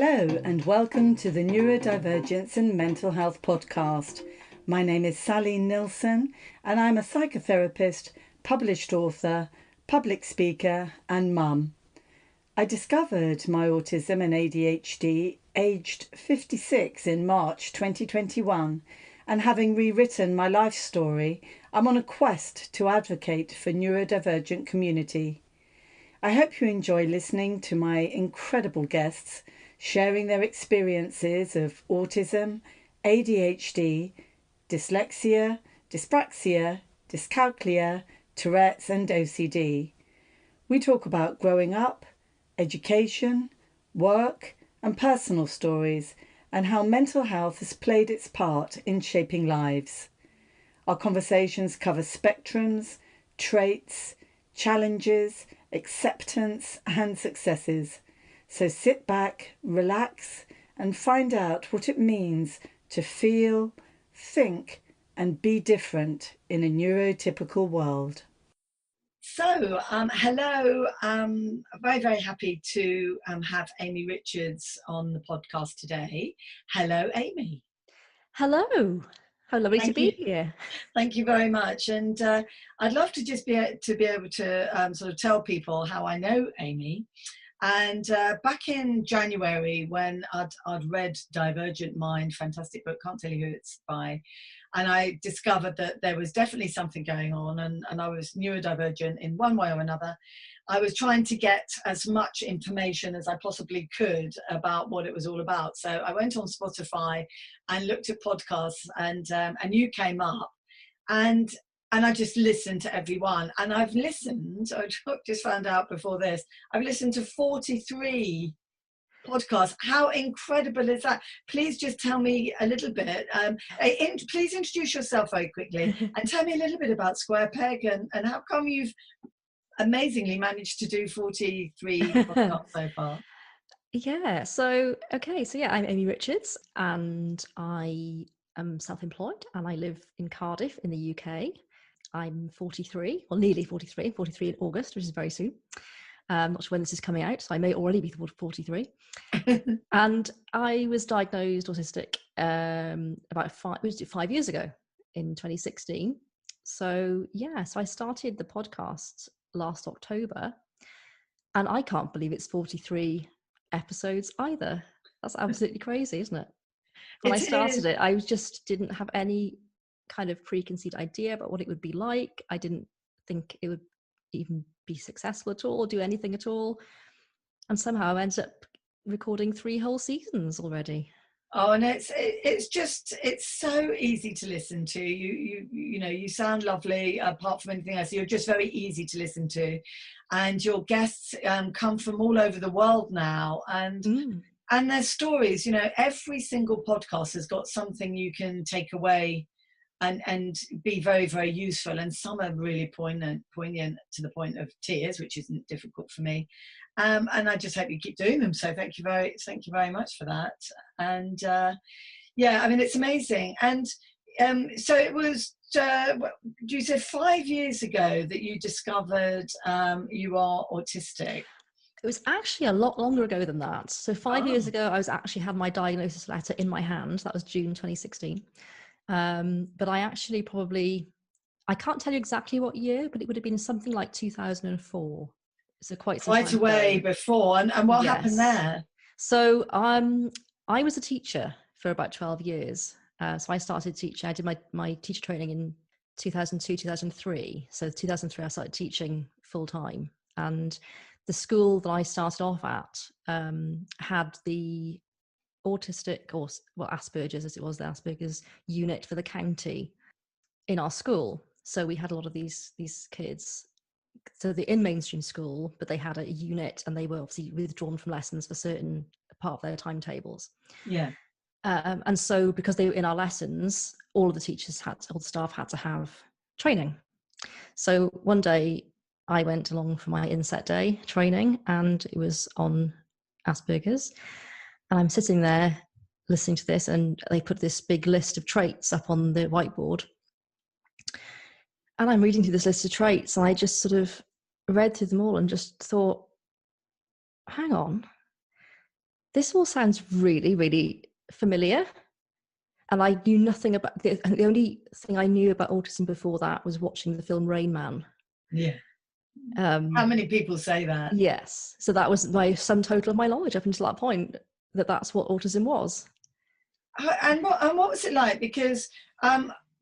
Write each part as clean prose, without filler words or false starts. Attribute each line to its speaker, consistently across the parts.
Speaker 1: Hello and welcome to the Neurodivergence and Mental Health Podcast. My name is Sally Nilsson and I'm a psychotherapist, published author, public speaker and mum. I discovered my autism and ADHD aged 56 in March 2021, and having rewritten my life story, I'm on a quest to advocate for neurodivergent community. I hope you enjoy listening to my incredible guests sharing their experiences of autism, ADHD, dyslexia, dyspraxia, dyscalculia, Tourette's and OCD. We talk about growing up, education, work and personal stories, and how mental health has played its part in shaping lives. Our conversations cover spectrums, traits, challenges, acceptance and successes. So sit back, relax and find out what it means to feel, think and be different in a neurotypical world. So, hello. Very, very happy to have Amy Richards on the podcast today. Hello, Amy.
Speaker 2: Hello. How lovely to be here.
Speaker 1: Thank you very much. And I'd love to just be able to sort of tell people how I know Amy. And back in January, when I'd read Divergent Mind, fantastic book, can't tell you who it's by, and I discovered that there was definitely something going on, and I was neurodivergent in one way or another. I was trying to get as much information as I possibly could about what it was all about. So I went on Spotify and looked at podcasts, and you came up, and I just listened to everyone. And I've listened, I just found out before this, I've listened to 43 podcasts. How incredible is that? Please just tell me a little bit. Please introduce yourself very quickly and tell me a little bit about Squarepeg and how come you've amazingly managed to do 43 podcasts so far.
Speaker 2: I'm Amy Richards and I am self-employed and I live in Cardiff in the UK. I'm 43, well nearly 43, 43 in August, which is very soon. Not sure when this is coming out, so I may already be 43. And I was diagnosed autistic about 5 years ago in 2016. So I started the podcast last October and I can't believe it's 43 episodes either. That's absolutely crazy, isn't it? When I started it, I just didn't have any kind of preconceived idea about what it would be like. I didn't think it would even be successful at all, or do anything at all. And somehow I ended up recording 3 whole seasons already.
Speaker 1: Oh, and it's so easy to listen to. You sound lovely. Apart from anything else, you're just very easy to listen to, and your guests come from all over the world now, and their stories. Every single podcast has got something you can take away and be very, very useful, and some are really poignant to the point of tears, which isn't difficult for me. And I just hope you keep doing them. So thank you very much for that. And it's amazing. And so it was. You said 5 years ago that you discovered you are autistic.
Speaker 2: It was actually a lot longer ago than that. So 5 years ago, I was actually had my diagnosis letter in my hand. That was June 2016. But I actually I can't tell you exactly what year, but it would have been something like 2004. So quite
Speaker 1: a way before. And what happened there?
Speaker 2: So I was a teacher for about 12 years. So I started teaching. I did my teacher training in 2002, 2003. So 2003, I started teaching full time. And the school that I started off at had the autistic, or Asperger's as it was, the Asperger's unit for the county in our school. So we had a lot of these kids. So they're in mainstream school, but they had a unit and they were obviously withdrawn from lessons for certain part of their timetables.
Speaker 1: Yeah.
Speaker 2: And so because they were in our lessons, all the staff had to have training. So one day I went along for my inset day training and it was on Asperger's. And I'm sitting there listening to this and they put this big list of traits up on the whiteboard. And I'm reading through this list of traits and I just sort of read through them all and just thought, hang on, this all sounds really, really familiar. And I knew nothing about the only thing I knew about autism before that was watching the film Rain Man.
Speaker 1: Yeah. How many people say that?
Speaker 2: Yes. So that was my sum total of my knowledge up until that point, that's what autism was.
Speaker 1: And what was it like? Because,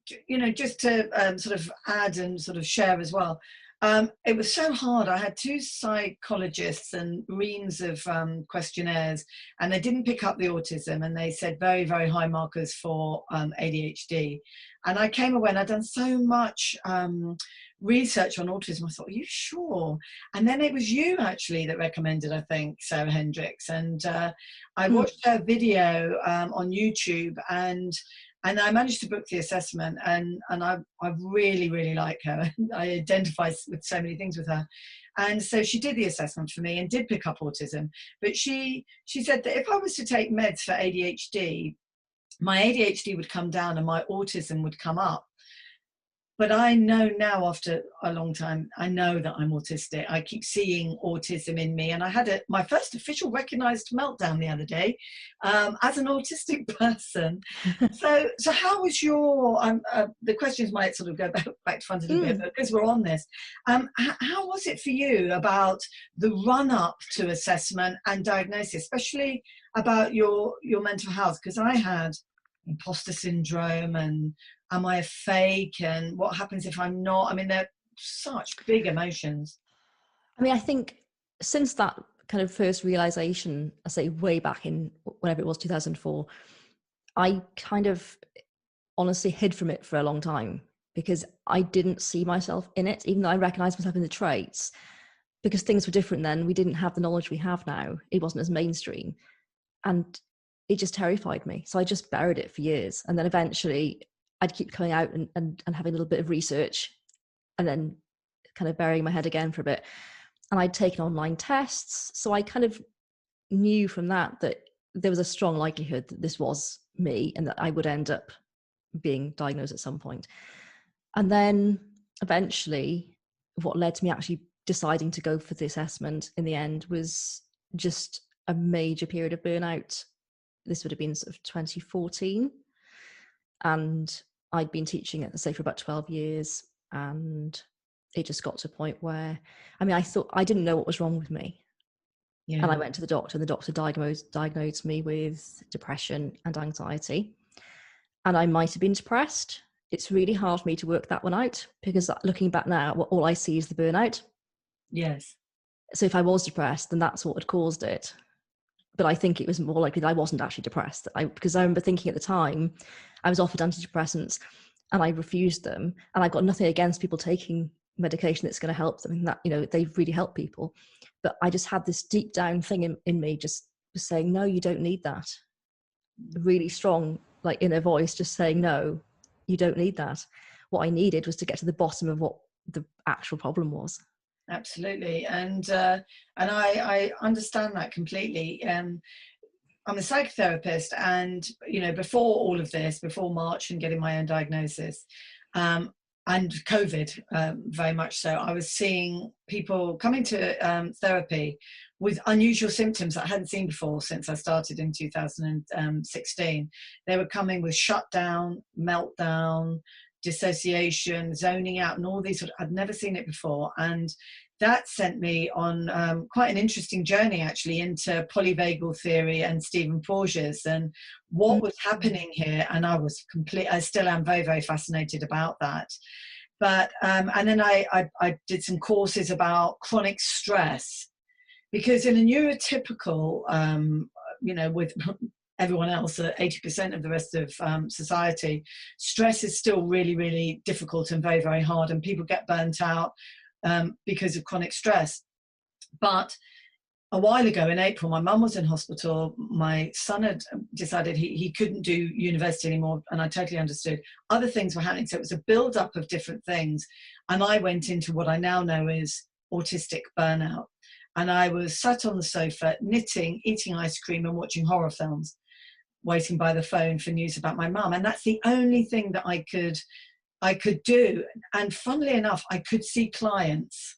Speaker 1: just to sort of add and sort of share as well, it was so hard. I had 2 psychologists and reams of questionnaires, and they didn't pick up the autism, and they said very, very high markers for ADHD. And I came away and I'd done so much research on autism. I thought, are you sure? And then it was you actually that recommended, I think, Sarah Hendricks. And I watched her video on YouTube, and I managed to book the assessment, and I really, really like her. I identify with so many things with her. And so she did the assessment for me and did pick up autism. But she said that if I was to take meds for ADHD, my ADHD would come down and my autism would come up. But I know now, after a long time, I know that I'm autistic. I keep seeing autism in me. And I had my first official recognized meltdown the other day as an autistic person. So how was your, the questions might sort of go back to front a little bit, but because we're on this, how was it for you about the run up to assessment and diagnosis, especially about your mental health? Because I had imposter syndrome and am I a fake, and what happens if I'm not? I mean, they're such big emotions.
Speaker 2: I mean, I think since that kind of first realization, I say way back in whenever it was, 2004, I kind of honestly hid from it for a long time because I didn't see myself in it, even though I recognized myself in the traits, because things were different then. We didn't have the knowledge we have now. It wasn't as mainstream. And it just terrified me. So I just buried it for years. And then eventually I'd keep coming out and having a little bit of research and then kind of burying my head again for a bit. And I'd taken online tests. So I kind of knew from that there was a strong likelihood that this was me and that I would end up being diagnosed at some point. And then eventually what led to me actually deciding to go for the assessment in the end was just a major period of burnout. This would have been sort of 2014. And I'd been teaching at the say for about 12 years. And it just got to a point where, I mean, I didn't know what was wrong with me. Yeah. And I went to the doctor, and the doctor diagnosed me with depression and anxiety. And I might have been depressed. It's really hard for me to work that one out because looking back now, all I see is the burnout.
Speaker 1: Yes.
Speaker 2: So if I was depressed, then that's what had caused it. But I think it was more likely that I wasn't actually depressed. Because I remember thinking at the time, I was offered antidepressants and I refused them. And I've got nothing against people taking medication that's going to help them, and that, they've really helped people. But I just had this deep down thing in me just saying, no, you don't need that. Really strong, like inner voice just saying, no, you don't need that. What I needed was to get to the bottom of what the actual problem was.
Speaker 1: Absolutely. And I understand that completely. I'm a psychotherapist, and before all of this, before March and getting my own diagnosis, and COVID, very much so, I was seeing people coming to therapy with unusual symptoms that I hadn't seen before since I started in 2016. They were coming with shutdown, meltdown, dissociation, zoning out, and all these I'd never seen it before. And that sent me on quite an interesting journey actually into polyvagal theory and Stephen Porges and what was happening here. And I still am very, very fascinated about that. But and then I did some courses about chronic stress, because in a neurotypical, with everyone else, 80% of the rest of society, stress is still really, really difficult and very, very hard, and people get burnt out because of chronic stress. But a while ago in April, my mum was in hospital. My son had decided he couldn't do university anymore, and I totally understood. Other things were happening, so it was a build-up of different things. And I went into what I now know is autistic burnout. And I was sat on the sofa, knitting, eating ice cream, and watching horror films, waiting by the phone for news about my mum. And that's the only thing that I could do. And funnily enough, I could see clients,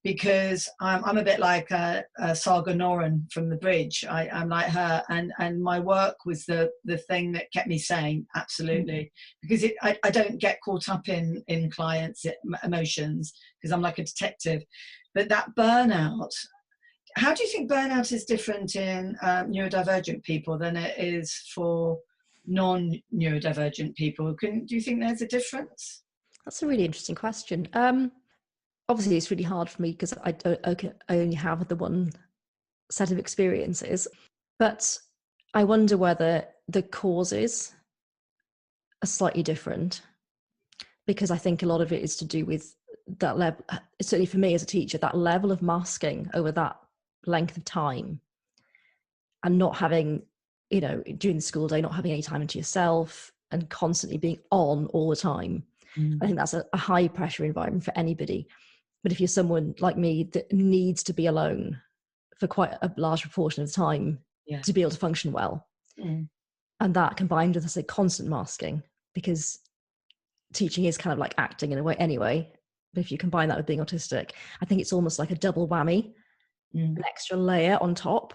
Speaker 1: because I'm a bit like Saga Noren from The Bridge. I'm like her, and my work was the thing that kept me sane, absolutely, because I don't get caught up in clients' emotions because I'm like a detective. But that burnout, how do you think burnout is different in neurodivergent people than it is for non-neurodivergent people? Do you think there's a difference?
Speaker 2: That's a really interesting question. Obviously, it's really hard for me because I only have the one set of experiences. But I wonder whether the causes are slightly different, because I think a lot of it is to do with that level, certainly for me as a teacher, that level of masking over that length of time, and not having, during the school day, not having any time into yourself and constantly being on all the time. I think that's a high pressure environment for anybody. But if you're someone like me that needs to be alone for quite a large proportion of the time to be able to function well, and that combined with, I say, constant masking, because teaching is kind of like acting in a way anyway, but if you combine that with being autistic, I think it's almost like a double whammy, an extra layer on top.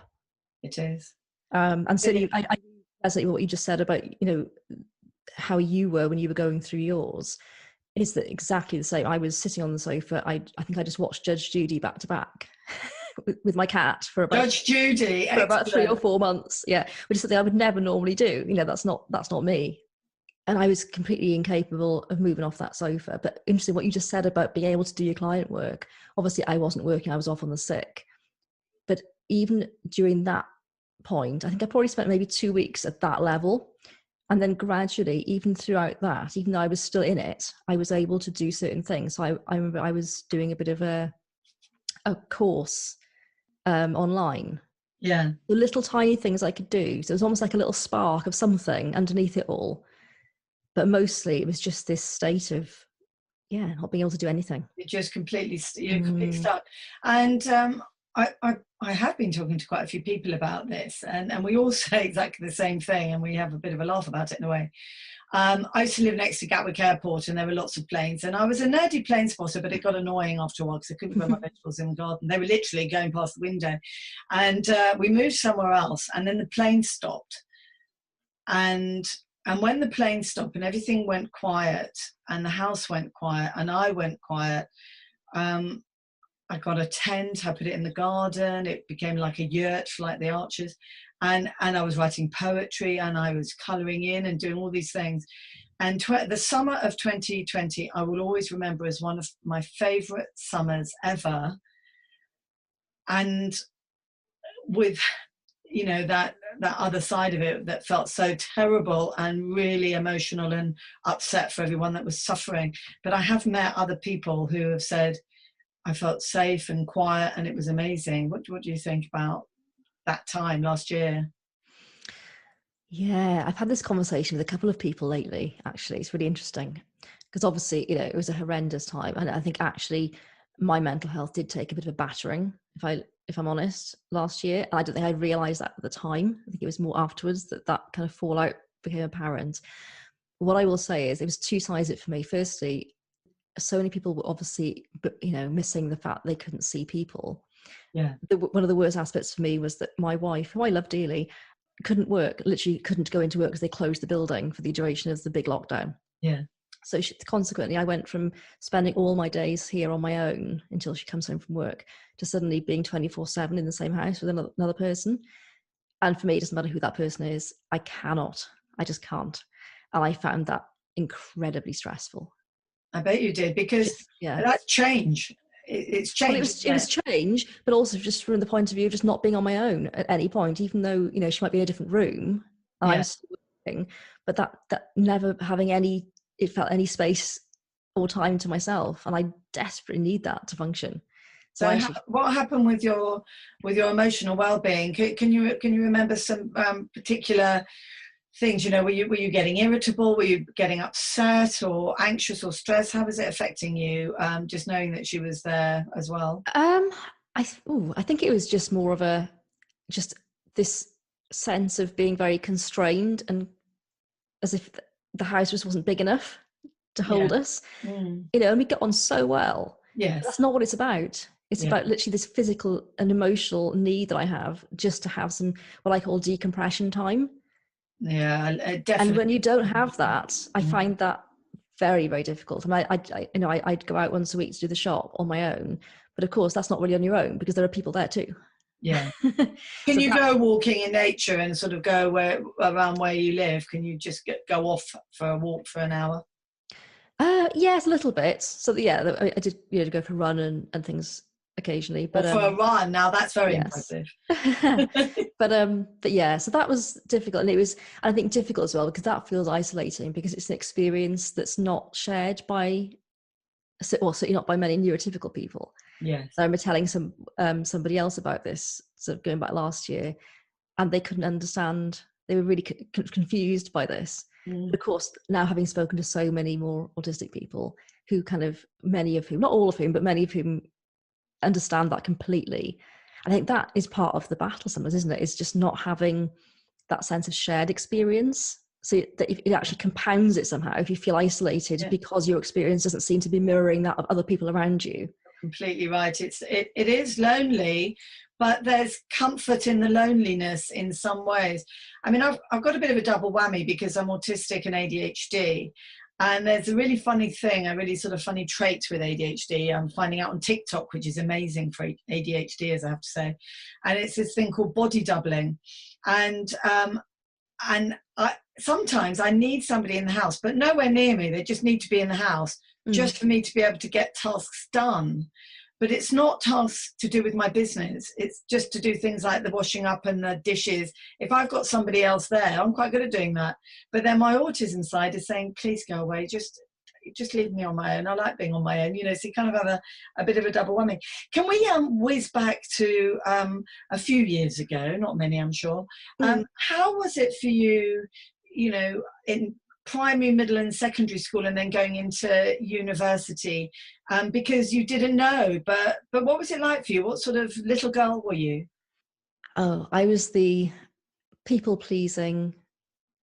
Speaker 1: It is.
Speaker 2: And so I resonate with what you just said about, how you were when you were going through yours. Is that exactly the same? I was sitting on the sofa. I think I just watched Judge Judy back to back with my cat for about
Speaker 1: Judge Judy
Speaker 2: for about 3 or 4 months. Yeah, which is something I would never normally do. That's not me. And I was completely incapable of moving off that sofa. But interesting what you just said about being able to do your client work. Obviously, I wasn't working. I was off on the sick. But even during that point, I think I probably spent maybe 2 weeks at that level. And then gradually, even throughout that, even though I was still in it, I was able to do certain things. So I remember I was doing a bit of a course online.
Speaker 1: Yeah.
Speaker 2: The little tiny things I could do. So it was almost like a little spark of something underneath it all. But mostly it was just this state of, not being able to do anything.
Speaker 1: You're just completely stuck. And I have been talking to quite a few people about this, and we all say exactly the same thing, and we have a bit of a laugh about it in a way. I used to live next to Gatwick Airport, and there were lots of planes, and I was a nerdy plane spotter, but it got annoying after a while because I couldn't grow my vegetables in the garden. They were literally going past the window. And we moved somewhere else, and then the plane stopped. And when the plane stopped and everything went quiet, and the house went quiet, and I went quiet, I got a tent, I put it in the garden, it became like a yurt like the Archers, and I was writing poetry, and I was colouring in and doing all these things. And the summer of 2020, I will always remember as one of my favourite summers ever. And with, that other side of it that felt so terrible and really emotional and upset for everyone that was suffering. But I have met other people who have said, I felt safe and quiet, and it was amazing. What do you think about that time last year?
Speaker 2: Yeah, I've had this conversation with a couple of people lately, actually. It's really interesting because obviously, it was a horrendous time. And I think actually my mental health did take a bit of a battering, if I'm honest, last year. And I don't think I realized that at the time. I think it was more afterwards that kind of fallout became apparent. What I will say is it was two sides of it for me. Firstly, so many people were obviously, missing the fact they couldn't see people.
Speaker 1: Yeah.
Speaker 2: One of the worst aspects for me was that my wife, who I love dearly, couldn't work, literally couldn't go into work because they closed the building for the duration of the big lockdown.
Speaker 1: Yeah.
Speaker 2: So consequently, I went from spending all my days here on my own until she comes home from work to suddenly being 24/7 in the same house with another person. And for me, it doesn't matter who that person is. I just can't. And I found that incredibly stressful.
Speaker 1: I bet you did, because that's change. It's change.
Speaker 2: Well, it was change, but also just from the point of view of just not being on my own at any point, even though, she might be in a different room. I'm still working, but that never having it felt any space or time to myself. And I desperately need that to function.
Speaker 1: So what happened with your emotional well-being? Can you remember some particular things? Were you getting irritable? Were you getting upset or anxious or stressed? How was it affecting you? Just knowing that she was there as well.
Speaker 2: I think it was just more of just this sense of being very constrained, and as if the house just wasn't big enough to hold us. And we get on so well.
Speaker 1: Yes,
Speaker 2: that's not what it's about. It's about literally this physical and emotional need that I have just to have some, what I call decompression time.
Speaker 1: Yeah, definitely.
Speaker 2: And when you don't have that, I find that very, very difficult. And I'd go out once a week to do the shop on my own, but of course that's not really on your own because there are people there too.
Speaker 1: Yeah. Can you go walking in nature and sort of go around where you live? Can you just go off for a walk for an hour?
Speaker 2: Yes, a little bit. So I did, go for a run and things occasionally, but
Speaker 1: for a run. Now that's very impressive.
Speaker 2: but yeah, so that was difficult, and I think difficult as well because that feels isolating because it's an experience that's not shared by, certainly not by many neurotypical people.
Speaker 1: Yes.
Speaker 2: So I remember telling somebody else about this, sort of going back last year, and they couldn't understand. They were really confused by this. But of course, now having spoken to so many more autistic people who many of whom, not all of whom, but many of whom understand that completely, I think that is part of the battle sometimes, isn't it? It's just not having that sense of shared experience. So that it actually compounds it somehow if you feel isolated because your experience doesn't seem to be mirroring that of other people around you.
Speaker 1: Completely right. It is lonely, but there's comfort in the loneliness in some ways. I mean, I've got a bit of a double whammy because I'm autistic and ADHD. And there's a really funny thing, a really sort of funny trait with ADHD. I'm finding out on TikTok, which is amazing for ADHD, as I have to say. And it's this thing called body doubling. And sometimes I need somebody in the house, but nowhere near me. They just need to be in the house just for me to be able to get tasks done. But it's not tasks to do with my business. It's just to do things like the washing up and the dishes. If I've got somebody else there, I'm quite good at doing that. But then my autism side is saying, please go away. Just leave me on my own. I like being on my own, so you kind of have a bit of a double whammy. Can we whiz back to a few years ago, not many, I'm sure. How was it for you, in primary, middle and secondary school and then going into university? Because you didn't know, but what was it like for you? What sort of little girl were you?
Speaker 2: Oh, I was the people-pleasing,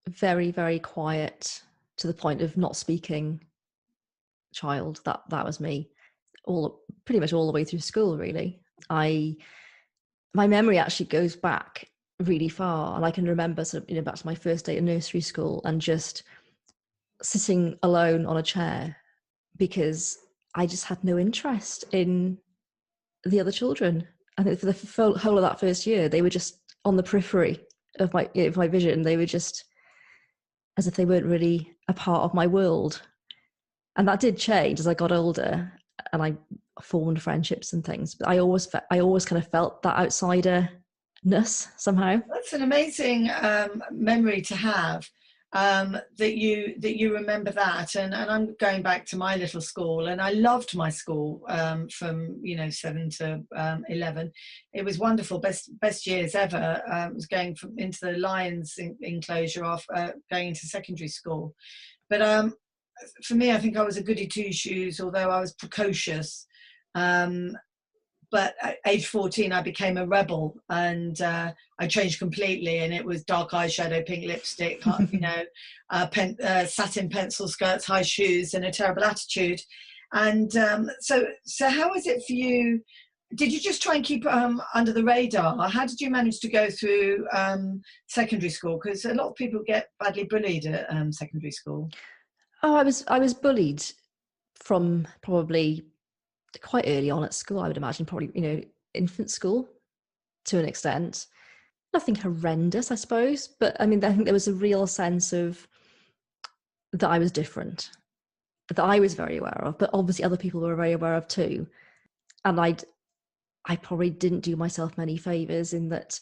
Speaker 2: very, very quiet, to the point of not speaking child. That was me, pretty much all the way through school, really. My memory actually goes back really far, and I can remember back to my first day at nursery school and just sitting alone on a chair because I just had no interest in the other children. I think for the whole of that first year, they were just on the periphery of my vision. They were just as if they weren't really a part of my world. And that did change as I got older and I formed friendships and things. But I always kind of felt that outsider-ness somehow.
Speaker 1: That's an amazing memory to have. That you remember that, and I'm going back to my little school, and I loved my school from 7 to 11. It was wonderful, best years ever. Was going into the Lions enclosure off going into secondary school, but for me, I think I was a goody two shoes, although I was precocious. But at age 14, I became a rebel, and I changed completely. And it was dark eyeshadow, pink lipstick, satin pencil skirts, high shoes, and a terrible attitude. And so how was it for you? Did you just try and keep under the radar? How did you manage to go through secondary school? Because a lot of people get badly bullied at secondary school.
Speaker 2: Oh, I was bullied from probably quite early on at school, I would imagine, probably, infant school to an extent. Nothing horrendous, I suppose. But I mean, I think there was a real sense of that I was different, that I was very aware of, but obviously other people were very aware of too. And I probably didn't do myself many favors in that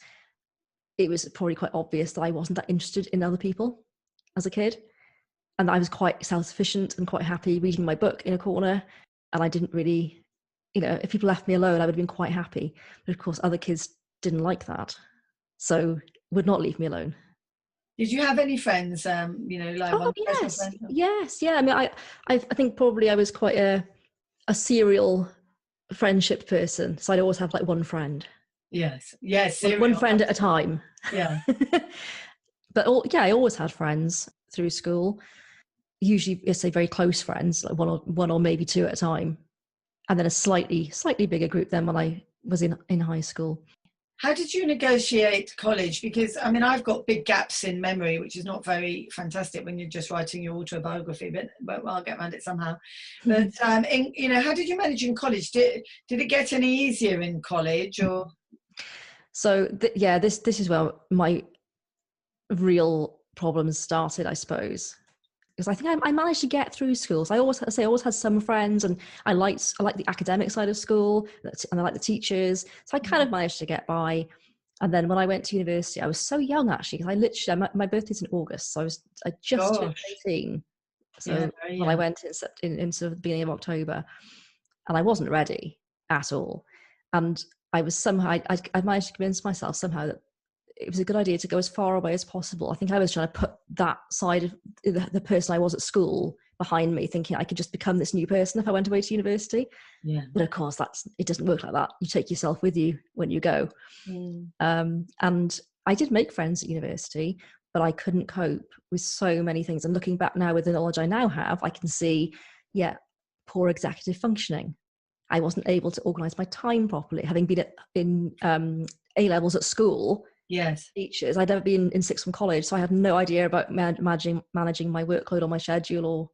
Speaker 2: it was probably quite obvious that I wasn't that interested in other people as a kid. And I was quite self-sufficient and quite happy reading my book in a corner. And I didn't really, if people left me alone, I would have been quite happy. But of course, other kids didn't like that. So would not leave me alone.
Speaker 1: Did you have any friends, like
Speaker 2: one special friend? Yes. Yeah. I mean, I think probably I was quite a serial friendship person. So I'd always have like one friend.
Speaker 1: Yes.
Speaker 2: One friend at a time.
Speaker 1: Yeah.
Speaker 2: But I always had friends through school. Usually, say very close friends, like one or maybe two at a time. and then a slightly bigger group then when I was in high school.
Speaker 1: How did you negotiate college? Because, I mean, I've got big gaps in memory, which is not very fantastic when you're just writing your autobiography, but I'll get around it somehow. But, how did you manage in college? Did it get any easier in college, or?
Speaker 2: So, this is where my real problems started, I suppose. Because I think I managed to get through schools. I always had some friends, and I liked the academic side of school, and I liked the teachers. So I kind of managed to get by. And then when I went to university, I was so young actually, because I literally my birthday's in August, so I just turned 18. So when I went in sort of the beginning of October, and I wasn't ready at all, and I was somehow I managed to convince myself somehow that it was a good idea to go as far away as possible. I think I was trying to put that side of the person I was at school behind me, thinking I could just become this new person if I went away to university. Yeah. But of course, it doesn't work like that. You take yourself with you when you go. And I did make friends at university, but I couldn't cope with so many things. And looking back now with the knowledge I now have, I can see, poor executive functioning. I wasn't able to organise my time properly, having been in A-levels at school.
Speaker 1: Yes.
Speaker 2: Teachers. I'd never been in sixth form college, so I had no idea about managing my workload or my schedule or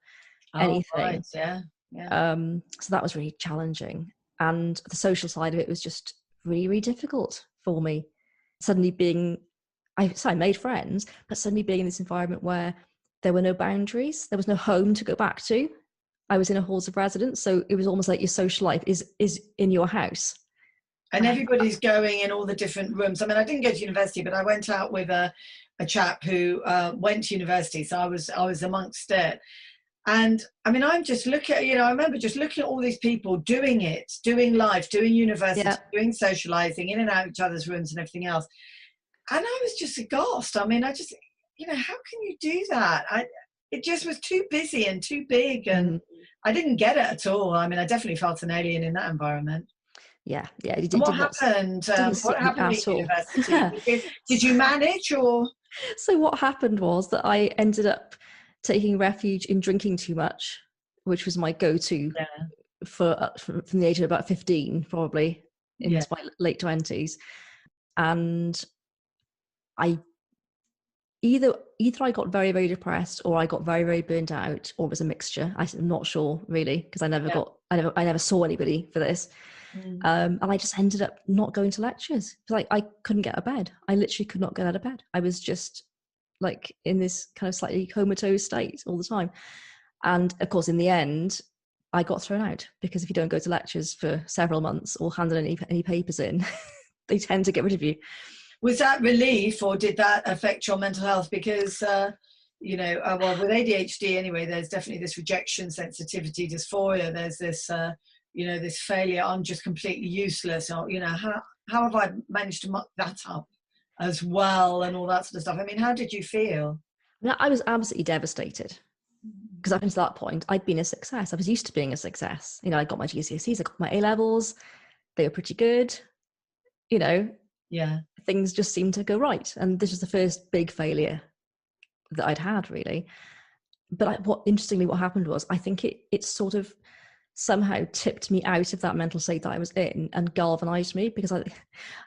Speaker 2: anything.
Speaker 1: Right. Yeah.
Speaker 2: So that was really challenging. And the social side of it was just really, really difficult for me. Suddenly I made friends, but suddenly being in this environment where there were no boundaries, there was no home to go back to. I was in a halls of residence, so it was almost like your social life is in your house.
Speaker 1: And everybody's going in all the different rooms. I mean, I didn't go to university, but I went out with a chap who went to university. So I was amongst it. And I mean, I'm just looking at, I remember just looking at all these people doing life, doing university, doing socializing, in and out of each other's rooms and everything else. And I was just aghast. I mean, I just, how can you do that? It just was too busy and too big. And I didn't get it at all. I mean, I definitely felt an alien in that environment.
Speaker 2: Yeah.
Speaker 1: What happened? What happened at university? Did you manage, or?
Speaker 2: So what happened was that I ended up taking refuge in drinking too much, which was my go-to from the age of about 15, probably into my late 20s. And I either I got very, very depressed, or I got very, very burnt out, or it was a mixture. I'm not sure really, because I never saw anybody for this. And I just ended up not going to lectures. Like, I couldn't get out of bed. I literally could not get out of bed. I was just like in this kind of slightly comatose state all the time. And of course, in the end, I got thrown out, because if you don't go to lectures for several months or hand any papers in, they tend to get rid of you.
Speaker 1: Was that relief, or did that affect your mental health? Because, well, with ADHD anyway, there's definitely this rejection sensitivity dysphoria. There's this, this failure, I'm just completely useless. Or, how have I managed to muck that up as well, and all that sort of stuff? I mean, how did you feel?
Speaker 2: I was absolutely devastated, because up until that point, I'd been a success. I was used to being a success. I got my GCSEs, I got my A-levels. They were pretty good. Things just seemed to go right. And this was the first big failure that I'd had, really. But what happened was, I think it sort of somehow tipped me out of that mental state that I was in and galvanized me, because I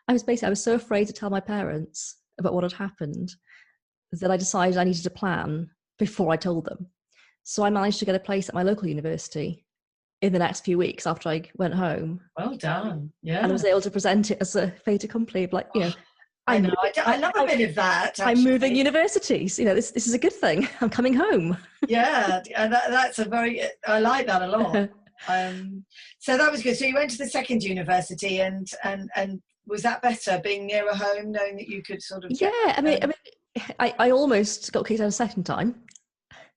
Speaker 2: was so afraid to tell my parents about what had happened that I decided I needed a plan before I told them. So I managed to get a place at my local university in the next few weeks after I went home.
Speaker 1: Well done. Yeah.
Speaker 2: And I was able to present it as a fait accompli, like,
Speaker 1: I know. I love a bit of that. Actually.
Speaker 2: I'm moving universities. This is a good thing. I'm coming home.
Speaker 1: Yeah, and that's I like that a lot. So that was good. So you went to the second university, and was that better, being nearer home, knowing that you could sort of?
Speaker 2: Yeah, I almost got kicked out a second time.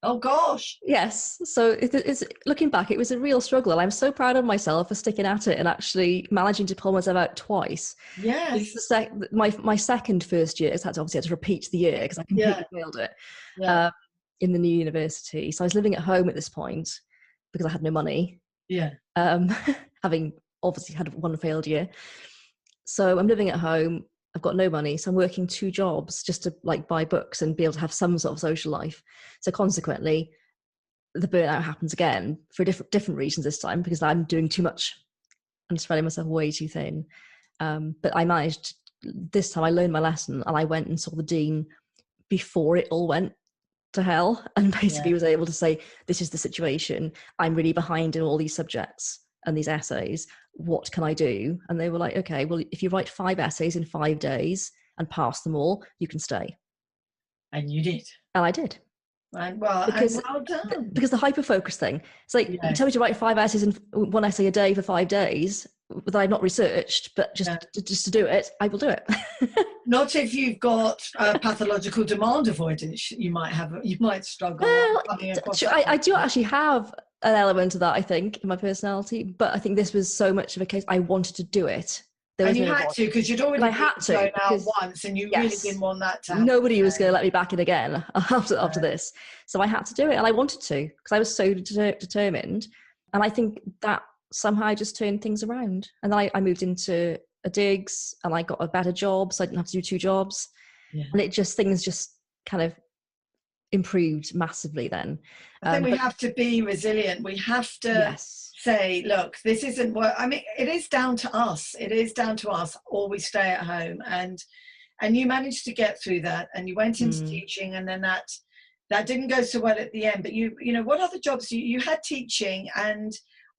Speaker 1: Oh gosh.
Speaker 2: Yes. So it's looking back, it was a real struggle, and I'm so proud of myself for sticking at it and actually managing to pull myself out twice.
Speaker 1: Yes.
Speaker 2: My second first year, I had to repeat the year because I completely failed it in the new university. So I was living at home at this point because I had no money.
Speaker 1: Yeah.
Speaker 2: Having obviously had one failed year. So I'm living at home. I've got no money, so I'm working 2 jobs just to buy books and be able to have some sort of social life. So consequently, the burnout happens again for different reasons this time, because I'm doing too much and spreading myself way too thin. But I managed this time. I learned my lesson, and I went and saw the dean before it all went to hell, and basically was able to say, this is the situation. I'm really behind in all these subjects and these essays. What can I do? And they were like, okay, well, if you write 5 essays in 5 days and pass them all, you can stay.
Speaker 1: And you did.
Speaker 2: And I did.
Speaker 1: Right. Well,
Speaker 2: because,
Speaker 1: well done.
Speaker 2: Because the hyper-focus thing, it's like, you tell me to write 5 essays and 1 essay a day for 5 days that I've not researched, but just to do it, I will do it.
Speaker 1: Not if you've got pathological demand avoidance. You might struggle.
Speaker 2: Well, I do actually have an element of that, I think, in my personality, but I think this was so much of a case I wanted to do it.
Speaker 1: And you had to, because you'd already blown out once, and you really didn't want that to happen.
Speaker 2: Nobody was going to let me back in again after this. So I had to do it, and I wanted to, because I was so determined. And I think that somehow just turned things around. And then I moved into a digs, and I got a better job, so I didn't have to do 2 jobs. Yeah. And things just kind of improved massively then.
Speaker 1: I think we have to be resilient. We have to say, look, this isn't what, I mean, it is down to us. It is down to us, or we stay at home. And you managed to get through that, and you went into teaching, and then that didn't go so well at the end. But you know, what other jobs you had teaching, and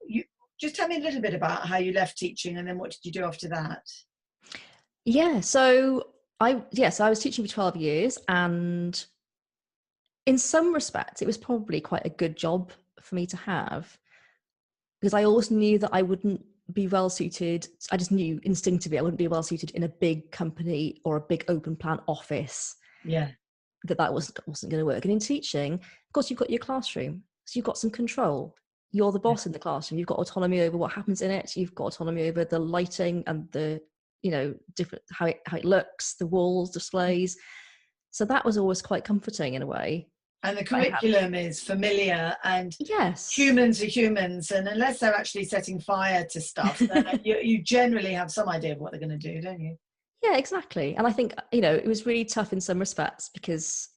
Speaker 1: you just tell me a little bit about how you left teaching, and then what did you do after that?
Speaker 2: Yeah, so I was teaching for 12 years, and in some respects, it was probably quite a good job for me to have, because I always knew that I wouldn't be well suited. I just knew instinctively I wouldn't be well suited in a big company or a big open plan office.
Speaker 1: Yeah,
Speaker 2: that wasn't going to work. And in teaching, of course, you've got your classroom, so you've got some control. You're the boss in the classroom. You've got autonomy over what happens in it. You've got autonomy over the lighting and the, different how it looks, the walls, displays. So that was always quite comforting in a way.
Speaker 1: And the curriculum is familiar, and humans are humans, and unless they're actually setting fire to stuff, then you generally have some idea of what they're going to do, don't you?
Speaker 2: Yeah, exactly. And I think, it was really tough in some respects because,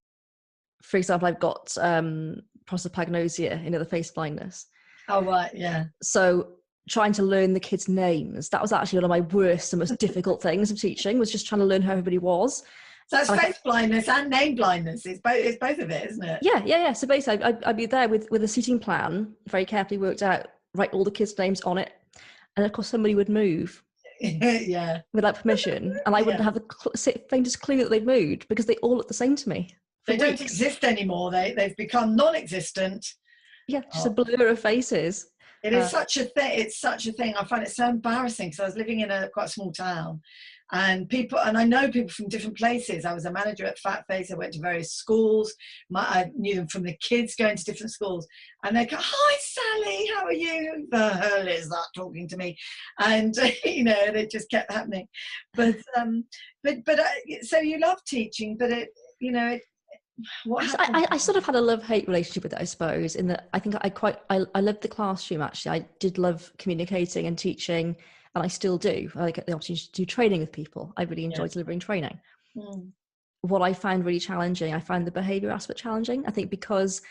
Speaker 2: for example, I've got prosopagnosia, the face blindness.
Speaker 1: Oh, right, yeah.
Speaker 2: So trying to learn the kids' names, that was actually one of my worst and most difficult things of teaching, was just trying to learn who everybody was.
Speaker 1: So that's face blindness and name blindness. It's both of it, isn't it?
Speaker 2: Yeah. So basically, I'd be there with a seating plan, very carefully worked out, write all the kids' names on it. And of course, somebody would move. Without permission. And I wouldn't have the faintest clue that they'd moved, because they all look the same to me.
Speaker 1: They don't exist anymore. They've become non-existent.
Speaker 2: Yeah, just a blur of faces.
Speaker 1: It is such a thing. It's such a thing. I find it so embarrassing, because I was living in a quite small town, and I know people from different places. I was a manager at Fat Face. I went to various schools. I knew them from the kids going to different schools, and they go, "Hi, Sally, how are you? Who the hell is that talking to me?" And it just kept happening. But so you love teaching, but
Speaker 2: I sort of had a love-hate relationship with it, I suppose, in that I think I loved the classroom. Actually, I did love communicating and teaching, and I still do. I get the opportunity to do training with people. I really enjoy delivering training. What I find really challenging, I find the behaviour aspect challenging. I think because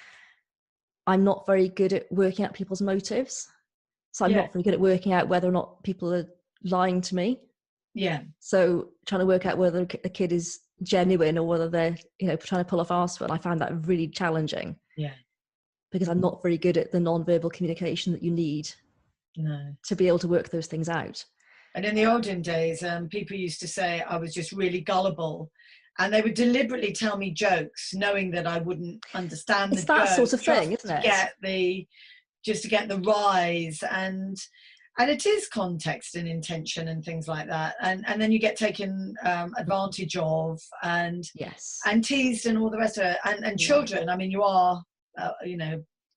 Speaker 2: I'm not very good at working out people's motives, so I'm not very good at working out whether or not people are lying to me.
Speaker 1: Yeah.
Speaker 2: So trying to work out whether the kid is genuine or whether they're trying to pull off arsewell, I find that really challenging.
Speaker 1: Yeah.
Speaker 2: Because I'm not very good at the non-verbal communication that you need to be able to work those things out.
Speaker 1: And in the olden days, people used to say I was just really gullible, and they would deliberately tell me jokes knowing that I wouldn't understand
Speaker 2: it's that sort of thing, isn't it?
Speaker 1: Just to get the rise, and it is context and intention and things like that, and then you get taken advantage of and teased and all the rest of it, and children. I mean, you are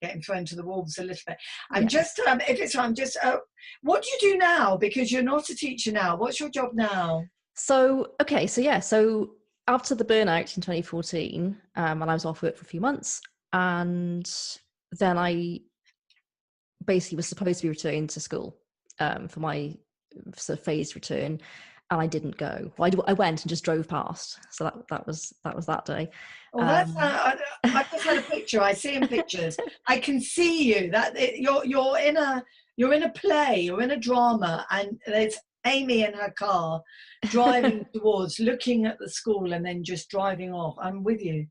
Speaker 1: getting thrown to the wolves a little bit. I'm just if it's I'm just what do you do now, because you're not a teacher now? What's your job now?
Speaker 2: So after the burnout in 2014, and I was off work for a few months, and then I basically was supposed to be returning to school for my sort of phased return, and I didn't go. Well, I went and just drove past. So that was that day.
Speaker 1: Oh, I just had a picture. I see in pictures. I can see you. You're in a play. You're in a drama, and there's Amy in her car driving towards, looking at the school, and then just driving off. I'm with you.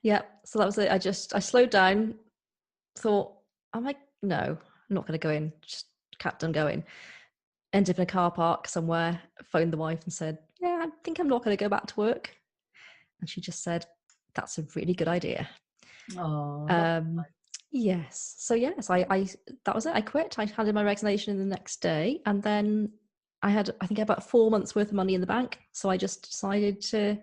Speaker 2: Yeah. So that was it. I slowed down. Thought, no, I'm not going to go in. Just kept on going. Ended up in a car park somewhere. Phoned the wife and said, "Yeah, I think I'm not going to go back to work." And she just said, "That's a really good idea."
Speaker 1: Oh,
Speaker 2: yes. So yes, I that was it. I quit. I handed my resignation in the next day, and then I think about 4 months worth of money in the bank. So I just decided to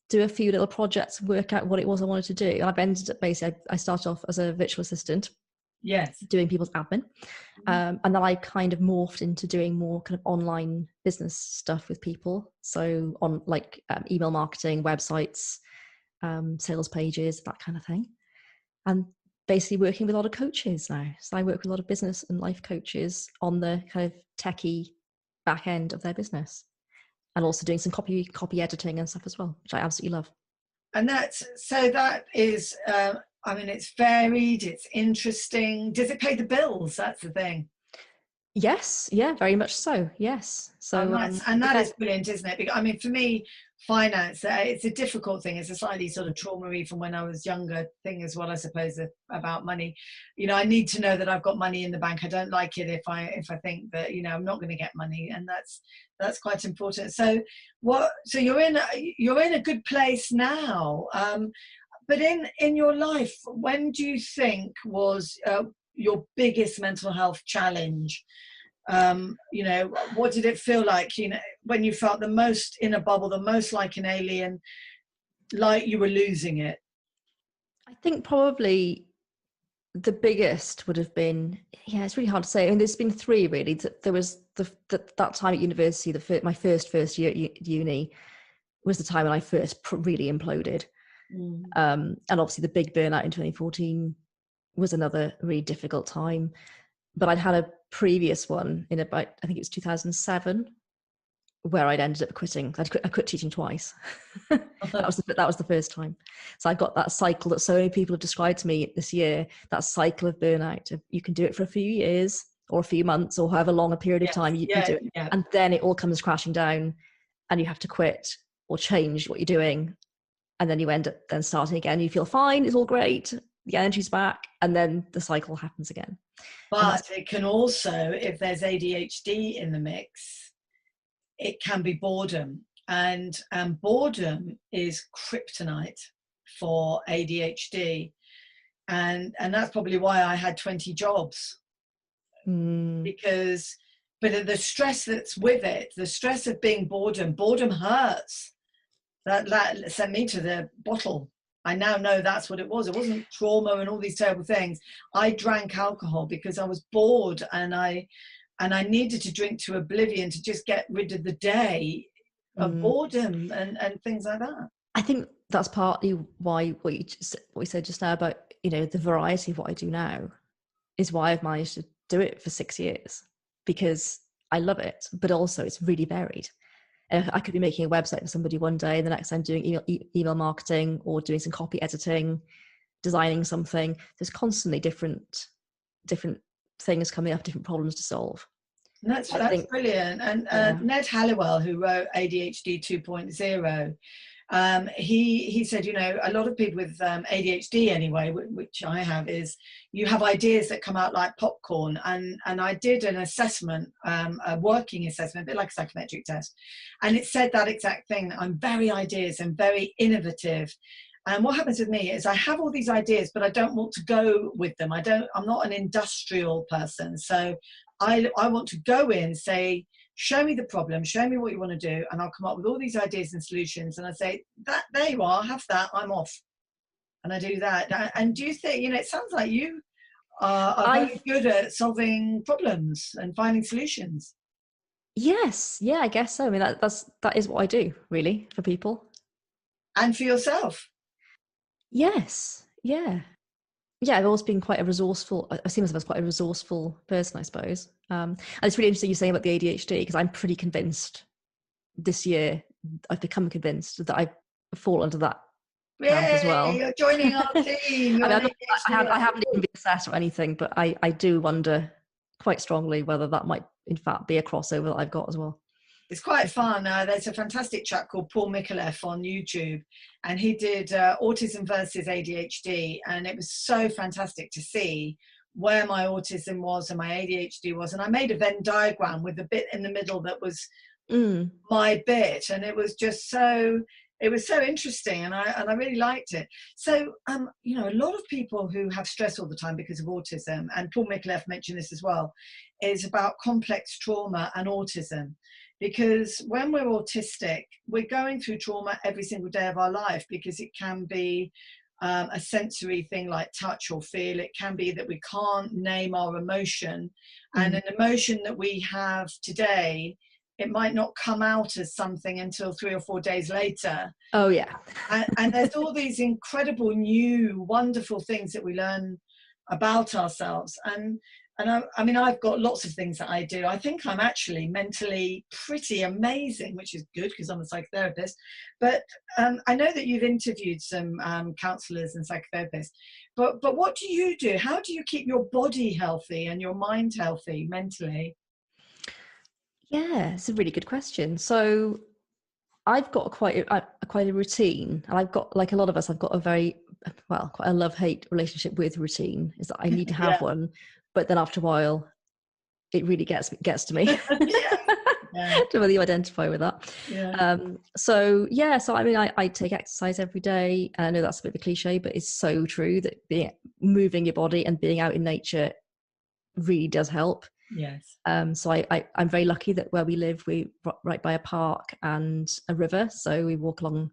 Speaker 2: do a few little projects, work out what it was I wanted to do. And I've ended up basically, I started off as a virtual assistant.
Speaker 1: Yes.
Speaker 2: Doing people's admin. And then I kind of morphed into doing more kind of online business stuff with people. So on like email marketing, websites, sales pages, that kind of thing. And basically working with a lot of coaches now. So I work with a lot of business and life coaches on the kind of techie back end of their business. And also doing some copy editing and stuff as well, which I absolutely love.
Speaker 1: And that is, it's varied, it's interesting. Does it pay the bills? That's the thing.
Speaker 2: Yes, yeah, very much so. Yes. So
Speaker 1: that is brilliant, isn't it? Because, for me, finance, it's a difficult thing. It's a slightly sort of trauma-y from when I was younger thing as well, I suppose, about money. I need to know that I've got money in the bank. I don't like it if I think that I'm not going to get money, and that's quite important. So you're in a good place now. But in your life, when do you think was your biggest mental health challenge? What did it feel like, when you felt the most in a bubble, the most like an alien, like you were losing it?
Speaker 2: I think probably the biggest would have been, it's really hard to say. I mean, there's been three really. There was that time at university, my first year at uni was the time when I first really imploded. And obviously the big burnout in 2014 was another really difficult time. But I'd had a previous one in about, I think it was 2007, where I'd ended up quitting. I quit teaching twice. that was the first time. So I got that cycle that so many people have described to me this year, that cycle of burnout. You can do it for a few years or a few months or however long a period of time you do it. Yeah. And then it all comes crashing down and you have to quit or change what you're doing. And then you end up then starting again. You feel fine. It's all great. The energy's back. And then the cycle happens again.
Speaker 1: But it can also, if there's ADHD in the mix, it can be boredom. And boredom is kryptonite for ADHD. And that's probably why I had 20 jobs. Because, but the stress that's with it, the stress of being boredom hurts. That sent me to the bottle. I now know that's what it was. It wasn't trauma and all these terrible things. I drank alcohol because I was bored and I needed to drink to oblivion to just get rid of the day of boredom and things like that.
Speaker 2: I think that's partly why what you said just now about, the variety of what I do now is why I've managed to do it for 6 years, because I love it, but also it's really varied. I could be making a website for somebody one day, the next time doing email marketing or doing some copy editing, designing something. There's constantly different things coming up, different problems to solve.
Speaker 1: That's brilliant. And Ned Halliwell, who wrote ADHD 2.0, he said, a lot of people with ADHD anyway, which I have, is you have ideas that come out like popcorn. And I did an assessment, a working assessment, a bit like a psychometric test. And it said that exact thing. I'm very ideas and very innovative. And what happens with me is I have all these ideas, but I don't want to go with them. I'm not an industrial person. So I want to go in, say, show me the problem, show me what you want to do, and I'll come up with all these ideas and solutions. And I say, there you are, have that, I'm off. And I do that. And do you think, it sounds like you are very good at solving problems and finding solutions.
Speaker 2: Yes, yeah, I guess so. I mean, that is what I do, really, for people.
Speaker 1: And for yourself.
Speaker 2: Yes, yeah. Yeah, I've always been quite a resourceful, I see myself as quite a resourceful person, I suppose. And it's really interesting you saying about the ADHD, because I'm pretty convinced this year I've become convinced that I fall under that camp as well.
Speaker 1: Yay, you're joining our team. You're
Speaker 2: I haven't even been assessed or anything, but I do wonder quite strongly whether that might in fact be a crossover that I've got as well.
Speaker 1: It's quite fun. There's a fantastic chap called Paul Micallef on YouTube, and he did autism versus ADHD, and it was so fantastic to see where my autism was and my ADHD was. And I made a Venn diagram with the bit in the middle that was my bit, and it was just so interesting, and I really liked it. So you know, a lot of people who have stress all the time because of autism, and Paul Micallef mentioned this as well, is about complex trauma and autism. Because when we're autistic, we're going through trauma every single day of our life, because it can be a sensory thing like touch or feel. It can be that we can't name our emotion, and an emotion that we have today, it might not come out as something until 3 or 4 days later.
Speaker 2: Oh yeah.
Speaker 1: And there's all these incredible new wonderful things that we learn about ourselves. And I mean, I've got lots of things that I do. I think I'm actually mentally pretty amazing, which is good because I'm a psychotherapist. But I know that you've interviewed some counsellors and psychotherapists. But what do you do? How do you keep your body healthy and your mind healthy mentally?
Speaker 2: Yeah, it's a really good question. So I've got quite a routine, and I've got, like a lot of us, I've got a very, well, quite a love-hate relationship with routine. Is that I need to have one, but then after a while, it really gets to me. Do whether you identify with that? So I mean, I take exercise every day, and I know that's a bit of a cliche, but it's so true that moving your body and being out in nature really does help.
Speaker 1: Yes.
Speaker 2: So I'm very lucky that where we live, we're right by a park and a river, so we walk along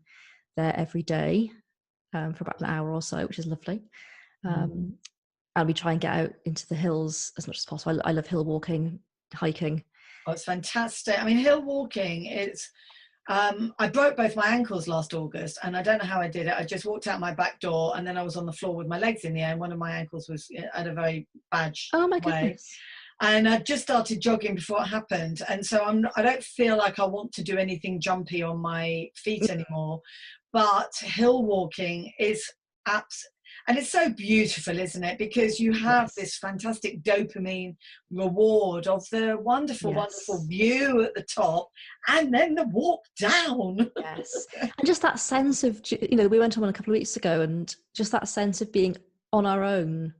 Speaker 2: there every day for about an hour or so, which is lovely. And we try and get out into the hills as much as possible. I love hill walking, hiking.
Speaker 1: Oh, it's fantastic. I mean, hill walking is, I broke both my ankles last August, and I don't know how I did it. I just walked out my back door, and then I was on the floor with my legs in the air, and one of my ankles was at a very bad way.
Speaker 2: Goodness.
Speaker 1: And I just started jogging before it happened. And so I don't feel like I want to do anything jumpy on my feet anymore. But hill walking is and it's so beautiful, isn't it? Because you have this fantastic dopamine reward of the wonderful, wonderful view at the top, and then the walk down.
Speaker 2: Yes. And just that sense of, you know, we went on one a couple of weeks ago, and just that sense of being on our own,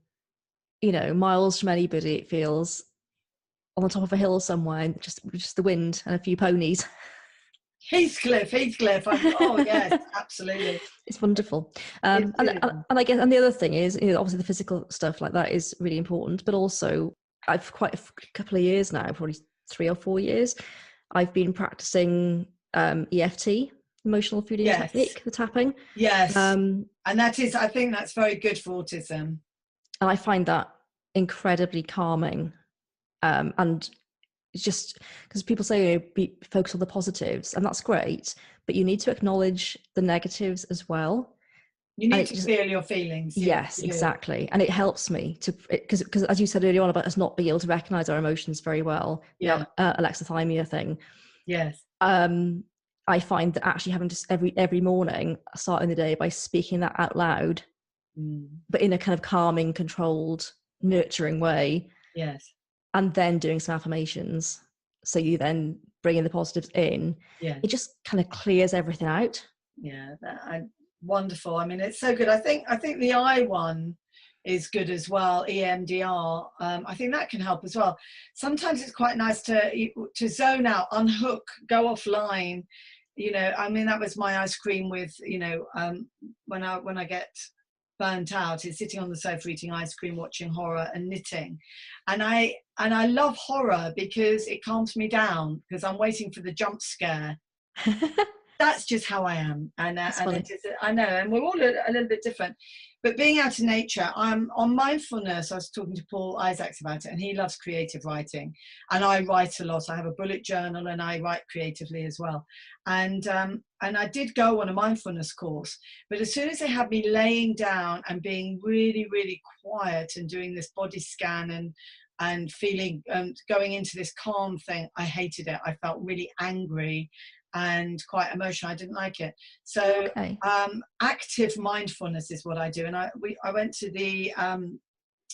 Speaker 2: you know, miles from anybody, it feels, on the top of a hill somewhere, and just the wind and a few ponies.
Speaker 1: Heathcliff. Oh yes, absolutely.
Speaker 2: It's wonderful. And I guess, and the other thing is, you know, obviously the physical stuff like that is really important, but also I've quite a couple of years now, probably 3 or 4 years, I've been practicing EFT, emotional food technique, the tapping.
Speaker 1: Yes. And that is, I think that's very good for autism.
Speaker 2: And I find that incredibly calming. And just because people say, you know, focus on the positives, and that's great, but you need to acknowledge the negatives as well.
Speaker 1: You need to feel your feelings.
Speaker 2: Yes, exactly. And it helps me to, because as you said earlier on about us not being able to recognize our emotions very well, alexithymia thing.
Speaker 1: Yes.
Speaker 2: I find that actually having just every morning, starting the day by speaking that out loud, but in a kind of calming, controlled, nurturing way.
Speaker 1: Yes.
Speaker 2: And then doing some affirmations, so you then bring in the positives in.
Speaker 1: Yeah.
Speaker 2: It just kind of clears everything out.
Speaker 1: Yeah, wonderful. I mean, it's so good. I think the I one is good as well. EMDR. I think that can help as well. Sometimes it's quite nice to zone out, unhook, go offline. You know, I mean, that was my ice cream with, you know, when I get burnt out, is sitting on the sofa eating ice cream, watching horror and knitting. And I love horror because it calms me down, because I'm waiting for the jump scare. That's just how I am. And it is, I know, and we're all a little bit different. But being out in nature, I'm on mindfulness. I was talking to Paul Isaacs about it, and he loves creative writing. And I write a lot. I have a bullet journal, and I write creatively as well. And I did go on a mindfulness course, but as soon as they had me laying down and being really, really quiet and doing this body scan and feeling, going into this calm thing, I hated it. I felt really angry, and quite emotional. I didn't like it. So
Speaker 2: Okay.
Speaker 1: active mindfulness is what I do. And I went to the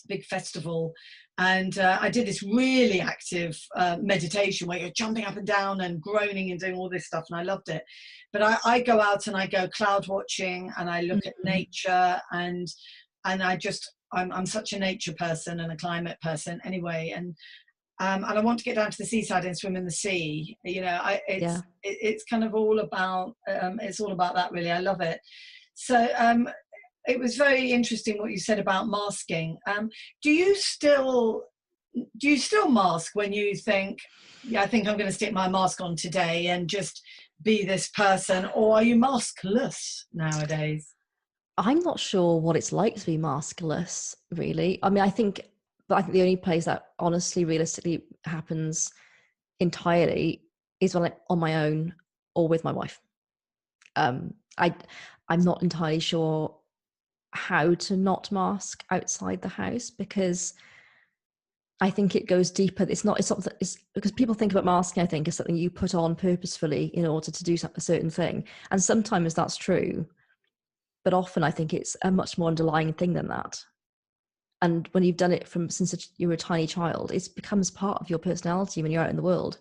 Speaker 1: big festival, and I did this really active meditation where you're jumping up and down and groaning and doing all this stuff, and I loved it. But I go out and I go cloud watching, and I look at nature, and I'm such a nature person and a climate person anyway, and I want to get down to the seaside and swim in the sea. You know, it's kind of all about it's all about that, really. I love it. So it was very interesting what you said about masking. Do you still mask when you think, yeah, I think I'm going to stick my mask on today and just be this person, or are you maskless nowadays?
Speaker 2: I'm not sure what it's like to be maskless, really. I mean, I think the only place that honestly, realistically happens entirely is when I'm on my own or with my wife. I'm not entirely sure how to not mask outside the house, because I think it goes deeper. It's because people think about masking, I think, as something you put on purposefully in order to do a certain thing. And sometimes that's true, but often I think it's a much more underlying thing than that. And when you've done it since you were a tiny child, it becomes part of your personality when you're out in the world.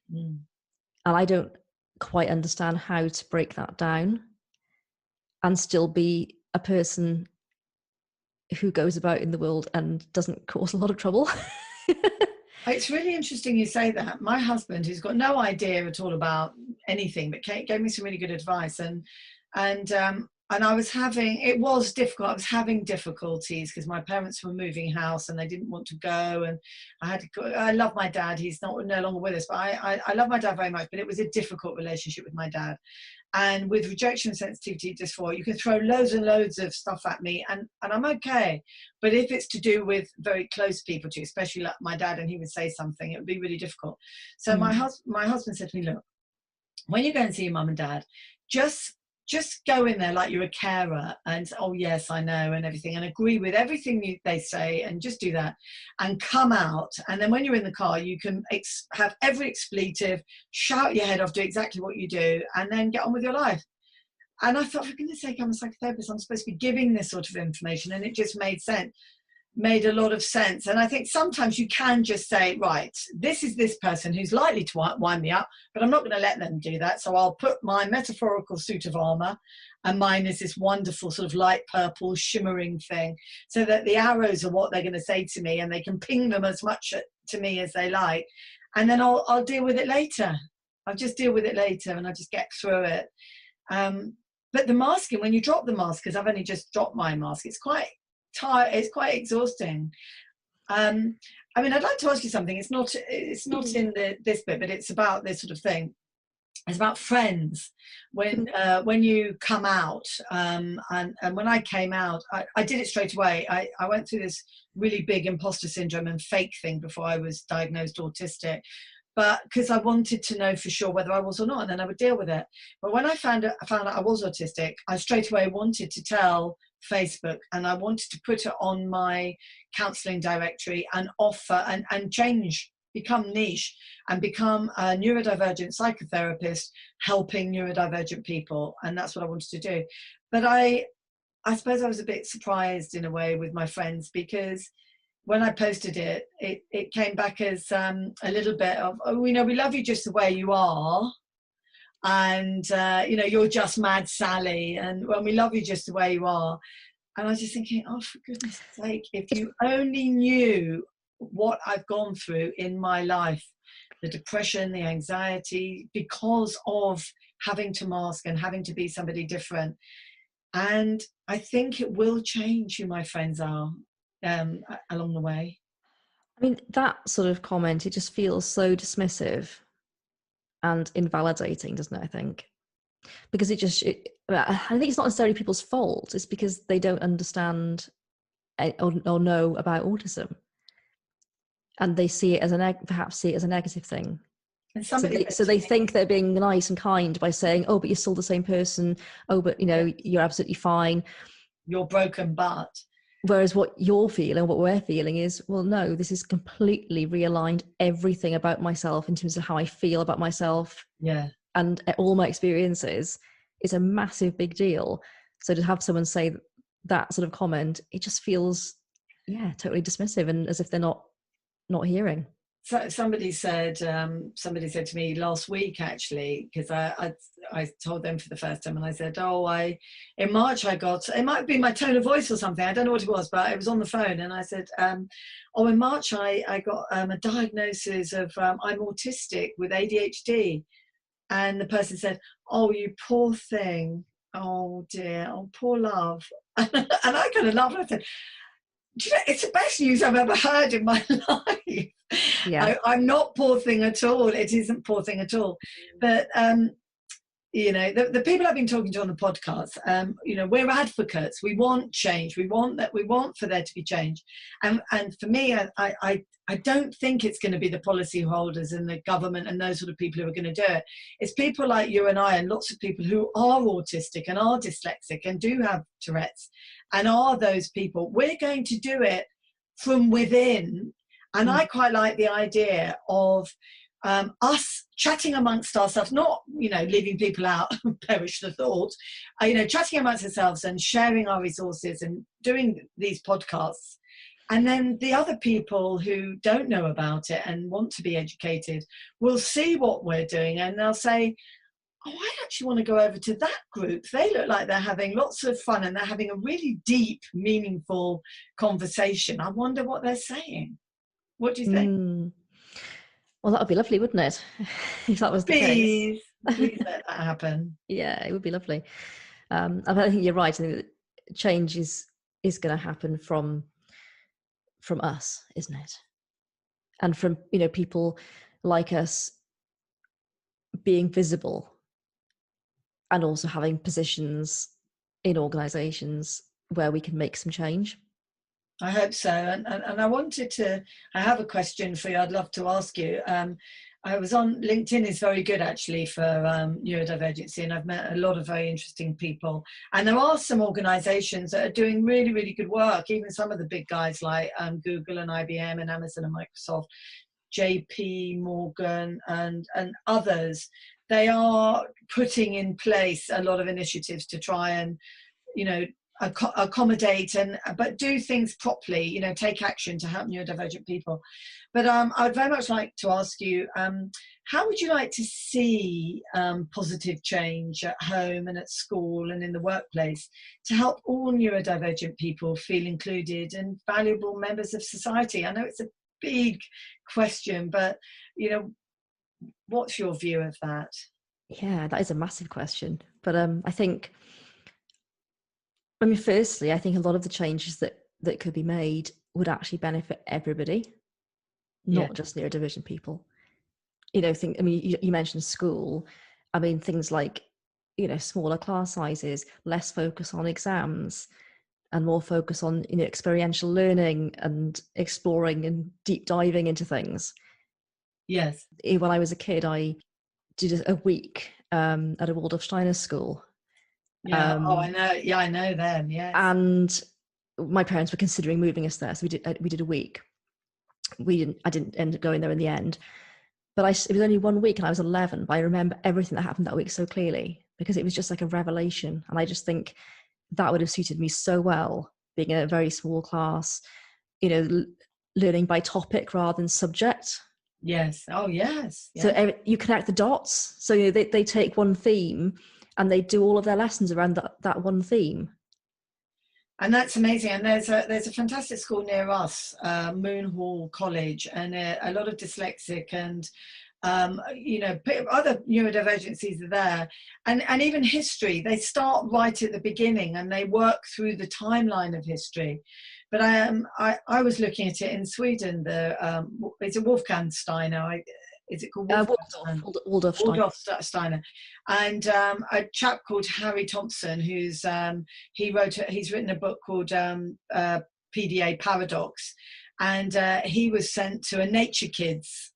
Speaker 2: And I don't quite understand how to break that down and still be a person who goes about in the world and doesn't cause a lot of trouble.
Speaker 1: It's really interesting you say that. My husband, who's got no idea at all about anything, but gave me some really good advice, and it was difficult. I was having difficulties because my parents were moving house and they didn't want to go, and I had to go. I love my dad. He's no longer with us, but I love my dad very much, but it was a difficult relationship with my dad. And with rejection sensitivity dysphoria, you can throw loads and loads of stuff at me and I'm okay. But if it's to do with very close people to you, especially like my dad, and he would say something, it would be really difficult. So my husband said to me, look, when you go and see your mum and dad, just go in there like you're a carer and say, oh yes, I know, and everything, and agree with everything they say, and just do that and come out. And then when you're in the car, you can have every expletive, shout your head off, do exactly what you do, and then get on with your life. And I thought, for goodness sake, I'm a psychotherapist, I'm supposed to be giving this sort of information. And it just made a lot of sense. And I think sometimes you can just say, right, this is this person who's likely to wind me up, but I'm not going to let them do that. So I'll put my metaphorical suit of armor, and mine is this wonderful sort of light purple shimmering thing, so that the arrows are what they're going to say to me, and they can ping them as much to me as they like. And then I'll deal with it later. I'll just deal with it later, and I'll just get through it. But the masking, when you drop the mask, because I've only just dropped my mask, it's quite tired, it's quite exhausting. I mean, I'd like to ask you something. It's not in this bit, but it's about this sort of thing. It's about friends. When you come out, and when I came out, I did it straight away. I went through this really big imposter syndrome and fake thing before I was diagnosed autistic, but because I wanted to know for sure whether I was or not, and then I would deal with it. But when I found out I was autistic, I straight away wanted to tell Facebook, and I wanted to put it on my counselling directory and offer and change, become niche, and become a neurodivergent psychotherapist helping neurodivergent people. And that's what I wanted to do. But I suppose I was a bit surprised in a way with my friends, because when I posted it, it came back as a little bit of, oh, we love you just the way you are. And, you're just mad Sally. And when we love you just the way you are. And I was just thinking, oh, for goodness sake, if you only knew what I've gone through in my life, the depression, the anxiety, because of having to mask and having to be somebody different. And I think it will change who my friends are along the way.
Speaker 2: I mean, that sort of comment, it just feels so dismissive and invalidating, doesn't it, I think? Because I think it's not necessarily people's fault. It's because they don't understand or know about autism. And they see it as perhaps see it as a negative thing. And so they think they're being nice and kind by saying, oh, but you're still the same person. Oh, but, you're absolutely fine.
Speaker 1: You're broken, but...
Speaker 2: Whereas what you're feeling, what we're feeling is, well, no, this is completely realigned everything about myself in terms of how I feel about myself.
Speaker 1: Yeah.
Speaker 2: and all my experiences is a massive big deal. So to have someone say that sort of comment, it just feels, totally dismissive and as if they're not hearing.
Speaker 1: So somebody said to me last week, actually, because I told them for the first time, and I said, in March I got, it might be my tone of voice or something, I don't know what it was, but it was on the phone, and I said, in March I got a diagnosis of I'm autistic with ADHD, and the person said, "Oh, you poor thing, oh dear, oh poor love," and I kind of laughed. I said, "Do you know, it's the best news I've ever heard in my life."
Speaker 2: Yeah.
Speaker 1: I'm not poor thing at all. It isn't poor thing at all. But, the people I've been talking to on the podcast, we're advocates. We want change. We want for there to be change. And for me, I don't think it's going to be the policy holders and the government and those sort of people who are going to do it. It's people like you and I and lots of people who are autistic and are dyslexic and do have Tourette's and are those people. We're going to do it from within. And I quite like the idea of us chatting amongst ourselves, not, leaving people out, perish the thought, chatting amongst ourselves and sharing our resources and doing these podcasts. And then the other people who don't know about it and want to be educated will see what we're doing and they'll say, "Oh, I actually want to go over to that group. They look like they're having lots of fun and they're having a really deep, meaningful conversation. I wonder what they're saying." What do you think?
Speaker 2: Well, that would be lovely, wouldn't it? If that was the case.
Speaker 1: Please let that happen.
Speaker 2: Yeah, it would be lovely. I think you're right. I think that change is going to happen from us, isn't it? And from people like us being visible and also having positions in organisations where we can make some change.
Speaker 1: I hope so. And I have a question for you. I'd love to ask you. I was on LinkedIn is very good actually for neurodivergency, and I've met a lot of very interesting people. And there are some organizations that are doing really, really good work. Even some of the big guys like Google and IBM and Amazon and Microsoft, JP Morgan and others, they are putting in place a lot of initiatives to try and, accommodate but do things properly, take action to help neurodivergent people. But I'd very much like to ask you, how would you like to see positive change at home and at school and in the workplace to help all neurodivergent people feel included and valuable members of society? I know it's a big question, but what's your view of that?
Speaker 2: Yeah, that is a massive question. But firstly, I think a lot of the changes that could be made would actually benefit everybody, not just neurodivergent people. You mentioned school. Things like, smaller class sizes, less focus on exams, and more focus on, experiential learning and exploring and deep diving into things.
Speaker 1: Yes.
Speaker 2: When I was a kid, I did a week at a Waldorf Steiner school.
Speaker 1: Yeah. I know. Yeah, I know them. Yes.
Speaker 2: And my parents were considering moving us there, so we did a week. I didn't end up going there in the end, but it was only 1 week, and I was 11. But I remember everything that happened that week so clearly because it was just like a revelation. And I just think that would have suited me so well, being in a very small class, learning by topic rather than subject.
Speaker 1: Yes. Oh, yes.
Speaker 2: So you connect the dots. So they take one theme and they do all of their lessons around that one theme.
Speaker 1: And that's amazing. And there's a fantastic school near us, Moon Hall College, and a lot of dyslexic and other neurodivergencies are there, and even history. They start right at the beginning and they work through the timeline of history. But I was looking at it in Sweden. It's a Wolfgang Steiner. Is it called Waldorf Steiner? And a chap called Harry Thompson, who's he's written a book called PDA Paradox, and he was sent to a nature kids,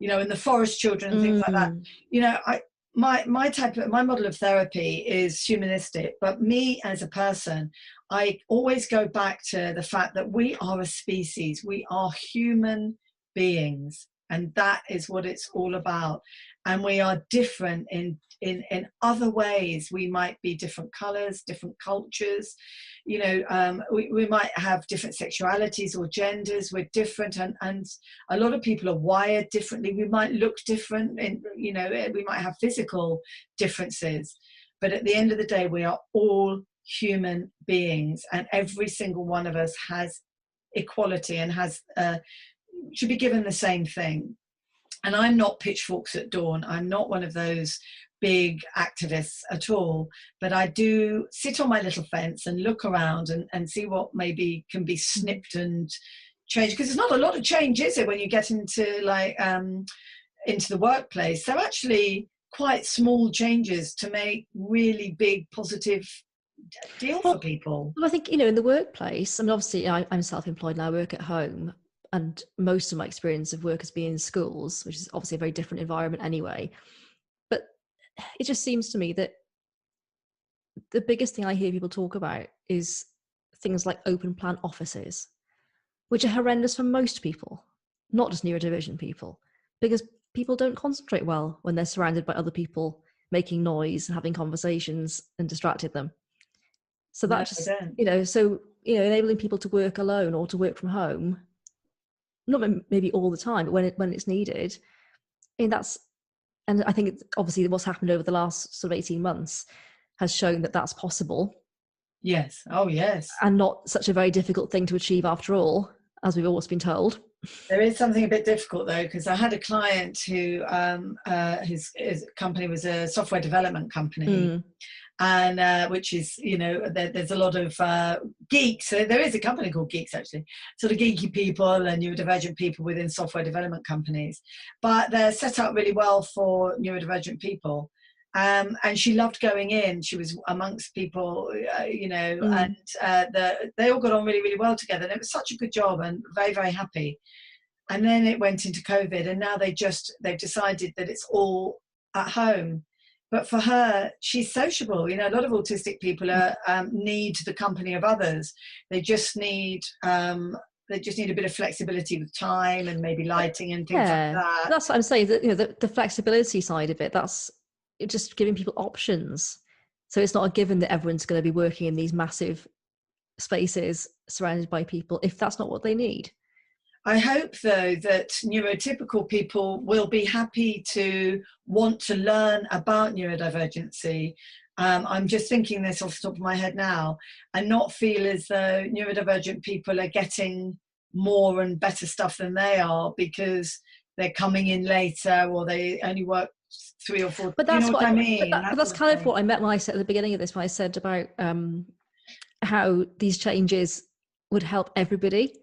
Speaker 1: in the forest children and things like that. My model of therapy is humanistic, but me as a person, I always go back to the fact that we are a species. We are human beings. And that is what it's all about. And we are different in other ways. We might be different colors, different cultures, we might have different sexualities or genders. We're different, and a lot of people are wired differently. We might look different, and we might have physical differences, but at the end of the day, we are all human beings, and every single one of us has equality and should be given the same thing. And I'm not pitchforks at dawn. I'm not one of those big activists at all, but I do sit on my little fence and look around and see what maybe can be snipped and changed, because there's not a lot of change, is it, when you get into into the workplace? They're actually quite small changes to make really big positive deal for people.
Speaker 2: Well, I think, in the workplace, I mean, obviously I'm self-employed and I work at home, and most of my experience of work has been in schools, which is obviously a very different environment anyway. But it just seems to me that the biggest thing I hear people talk about is things like open plan offices, which are horrendous for most people, not just neurodivergent people, because people don't concentrate well when they're surrounded by other people making noise and having conversations and distracted them. So that's enabling people to work alone or to work from home, not maybe all the time, but when it's needed. And I think it's obviously what's happened over the last sort of 18 months has shown that that's possible.
Speaker 1: Yes. Oh, yes.
Speaker 2: And not such a very difficult thing to achieve after all, as we've always been told.
Speaker 1: There is something a bit difficult though, because I had a client who his company was a software development company. And which is, there's a lot of geeks. So there is a company called Geeks, actually, sort of geeky people and neurodivergent people within software development companies. But they're set up really well for neurodivergent people. And she loved going in. She was amongst people, and they all got on really, really well together. And it was such a good job and very, very happy. And then it went into COVID, and now they've decided that it's all at home. But for her, she's sociable. A lot of autistic people need the company of others. They just need a bit of flexibility with time and maybe lighting and things like that.
Speaker 2: That's what I'm saying. That the flexibility side of it, that's just giving people options. So it's not a given that everyone's going to be working in these massive spaces surrounded by people if that's not what they need.
Speaker 1: I hope, though, that neurotypical people will be happy to want to learn about neurodivergency. I'm just thinking this off the top of my head now, and not feel as though neurodivergent people are getting more and better stuff than they are because they're coming in later or they only work 3 or 4.
Speaker 2: But that's what I
Speaker 1: mean.
Speaker 2: But that's kind of what I meant when I said at the beginning of this, when I said about how these changes would help everybody.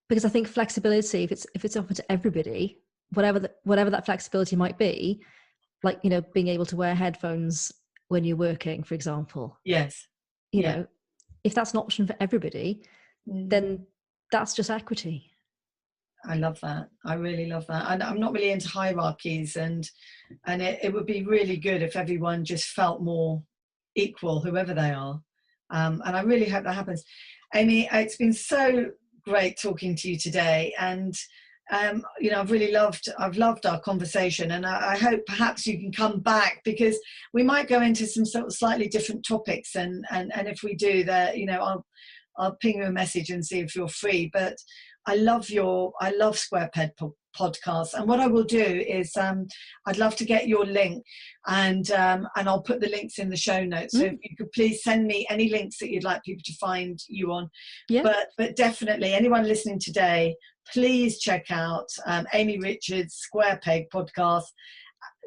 Speaker 2: Because I think flexibility, if it's offered to everybody, whatever that flexibility might be, like, being able to wear headphones when you're working, for example.
Speaker 1: Yes.
Speaker 2: If that's an option for everybody, then that's just equity.
Speaker 1: I love that. I really love that. And I'm not really into hierarchies, and it would be really good if everyone just felt more equal, whoever they are. And I really hope that happens. Amy, it's been so great talking to you today, and I've loved our conversation, and I hope perhaps you can come back, because we might go into some sort of slightly different topics, and if we do that, I'll ping you a message and see if you're free. But I love Squarepeg Podcast, and what I will do is I'd love to get your link, and I'll put the links in the show notes. So if you could please send me any links that you'd like people to find you on. But definitely anyone listening today, please check out Amy Richards' Squarepeg Podcast.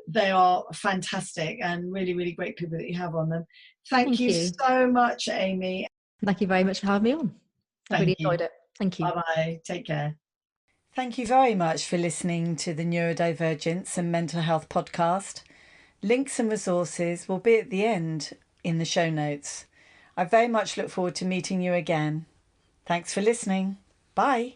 Speaker 1: They are fantastic and really, really great people that you have on them. Thank you so much, Amy.
Speaker 2: Thank you very much for having me on. I really enjoyed it. Thank you.
Speaker 1: Bye-bye. Take care. Thank you very much for listening to the Neurodivergence and Mental Health Podcast. Links and resources will be at the end in the show notes. I very much look forward to meeting you again. Thanks for listening. Bye.